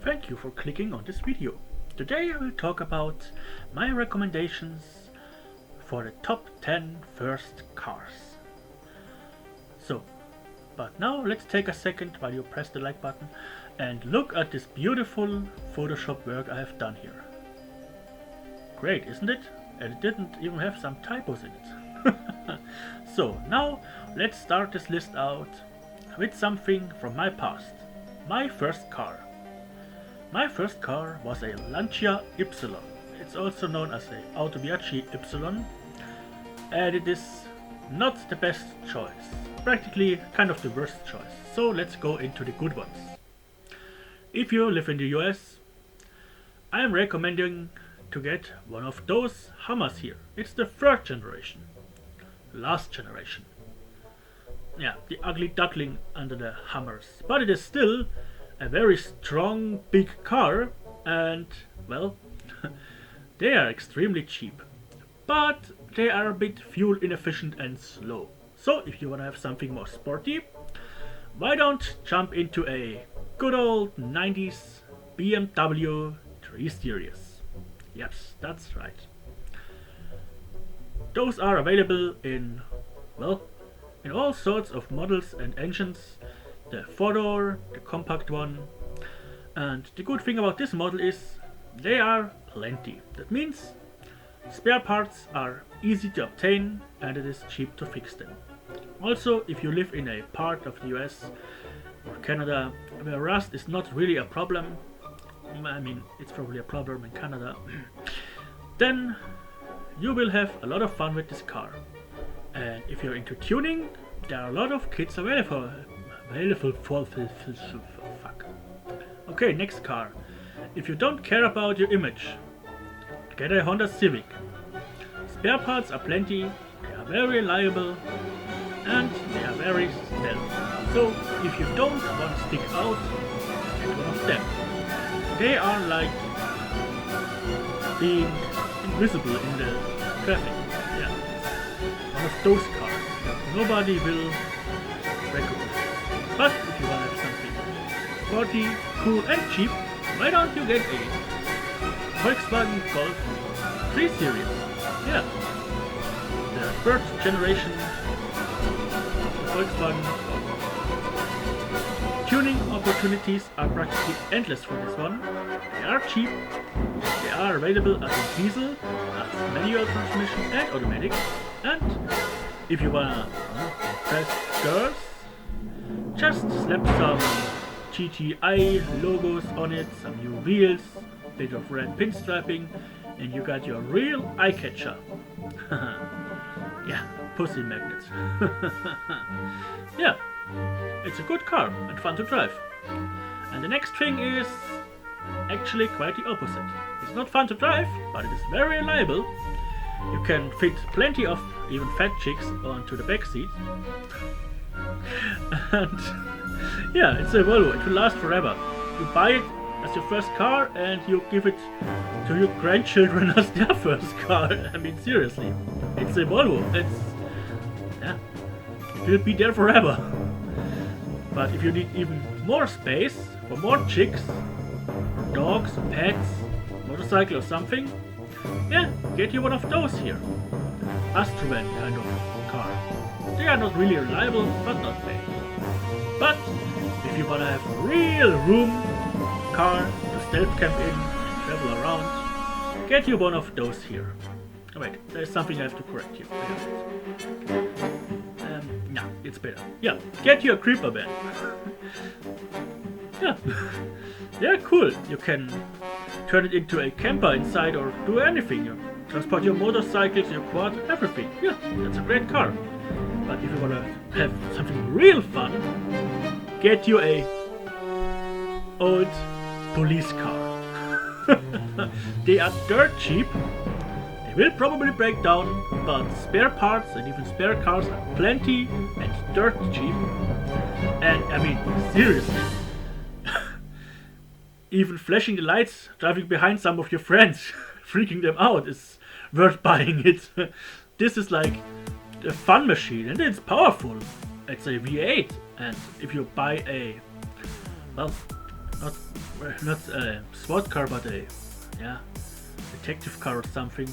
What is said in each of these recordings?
Thank you for clicking on this video. Today I will talk about my recommendations for the top 10 first cars. But now let's take a second while you press the like button and look at this beautiful Photoshop work I have done here. Great, isn't it? And it didn't even have some typos in it. So now let's start this list out with something from my past. My first car. My first car was a Lancia Y. It's also known as a Autobiaggi Y, and it is not the best choice. Practically kind of the worst choice. So let's go into the good ones. If you live in the US, I am recommending to get one of those Hummers here. It's the third generation. Last generation. Yeah, the ugly duckling under the Hummers. But it is still a very strong, big car, and well, they are extremely cheap. But they are a bit fuel inefficient and slow. So if you want to have something more sporty, why don't jump into a good old 90s BMW 3 Series. Yes, that's right. Those are available in, well, in all sorts of models and engines. The 4-door, the compact one. And the good thing about this model is they are plenty. That means spare parts are easy to obtain and it is cheap to fix them. Also, if you live in a part of the US or Canada where rust is not really a problem, I mean it's probably a problem in Canada, then you will have a lot of fun with this car. And if you're into tuning, there are a lot of kits available for fuck. Okay, next car. If you don't care about your image, get a Honda Civic. Spare parts are plenty, they are very reliable, and they are very stealth. So if you don't want to stick out, get one of them. They are like being invisible in the traffic. Yeah, one of those cars that nobody will recognize. But if you want to have something sporty, cool and cheap, why don't you get a Volkswagen Golf 3 Series? Yeah, the third generation Volkswagen Golf. Tuning opportunities are practically endless for this one. They are cheap, they are available as a diesel, as manual transmission and automatic. And if you wanna impress girls, just slap some GTI logos on it, some new wheels, bit of red pinstriping, and you got your real eye catcher. Yeah, pussy magnets. Yeah, it's a good car and fun to drive. And the next thing is actually quite the opposite. It's not fun to drive, but it is very reliable. You can fit plenty of even fat chicks onto the back seat. And yeah, it's a Volvo. It will last forever. You buy it as your first car and you give it to your grandchildren as their first car. I mean, seriously, it's a Volvo. It will be there forever. But if you need even more space for more chicks, or dogs, or pets, motorcycle or something, yeah, get you one of those here. Astrovan kind of car. They are not really reliable, but not bad. But if you wanna have a real room car to stealth camp in and travel around, get you one of those here. Oh wait, there's something I have to correct here. No, it's better. Yeah, get you a creeper van. Yeah, they're cool. You can turn it into a camper inside or do anything. You transport your motorcycles, your quad, everything. Yeah, that's a great car. But if you want to have something real fun, get you a old police car. They are dirt cheap. They will probably break down, but spare parts and even spare cars are plenty and dirt cheap. And I mean, seriously, even flashing the lights, driving behind some of your friends, freaking them out is worth buying it. This is like a fun machine and it's powerful. It's a V8, and if you buy a, well, not a SWAT car, but a detective car or something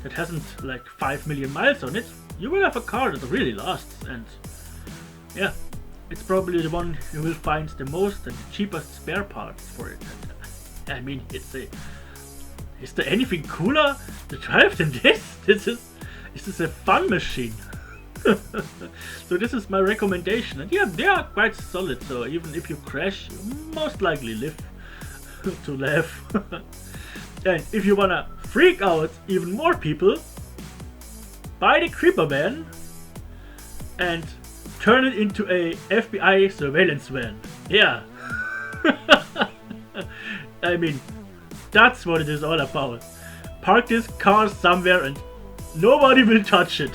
that hasn't like 5 million miles on it, you will have a car that really lasts, and yeah, it's probably the one you will find the most and the cheapest spare parts for it. And, I mean, is there anything cooler to drive than this? This is a fun machine. So this is my recommendation, and yeah, they are quite solid, so even if you crash, you most likely live to laugh. And if you wanna freak out even more people, buy the Creeper Van and turn it into a FBI surveillance van. Yeah. I mean, that's what it is all about. Park this car somewhere and nobody will touch it.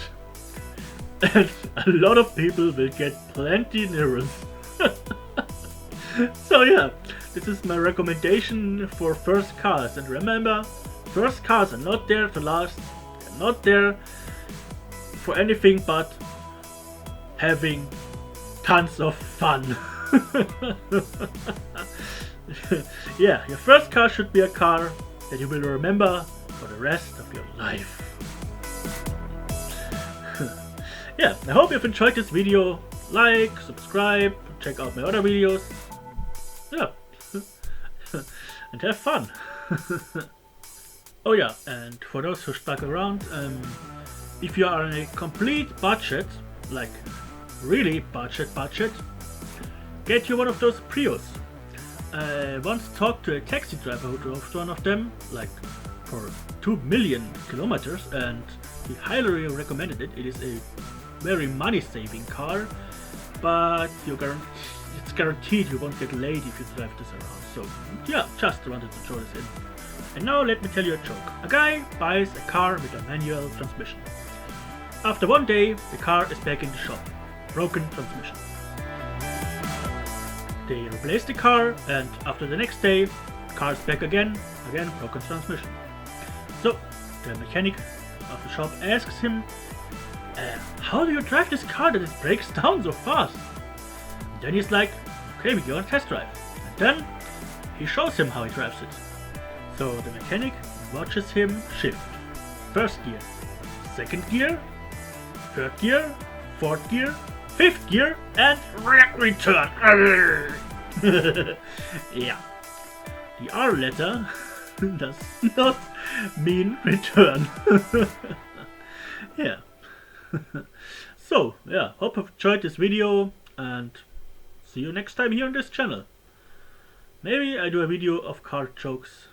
And a lot of people will get plenty nervous. So yeah, this is my recommendation for first cars. And remember, first cars are not there to last. They're not there for anything but having tons of fun. Yeah, your first car should be a car that you will remember for the rest of your life. Yeah, I hope you've enjoyed this video. Like, subscribe, check out my other videos. Yeah. And have fun. Oh yeah, and for those who stuck around, if you are on a complete budget, like really budget, get you one of those Prius. I once talked to a taxi driver who drove one of them, like for 2 million kilometers, and he highly recommended it. It is a very money-saving car, but it's guaranteed you won't get late if you drive this around. So yeah, just wanted to throw this in. And now let me tell you a joke. A guy buys a car with a manual transmission. After one day, the car is back in the shop. Broken transmission. They replace the car, and after the next day, the car is back again, broken transmission. So the mechanic of the shop asks him, how do you drive this car that it breaks down so fast? And then he's like, okay, we go on a test drive. And then he shows him how he drives it. So the mechanic watches him shift. First gear, second gear, third gear, fourth gear, fifth gear, and return. Yeah, the R letter does not mean return. Yeah. So yeah, hope you've enjoyed this video, and see you next time here on this channel. Maybe I do a video of car jokes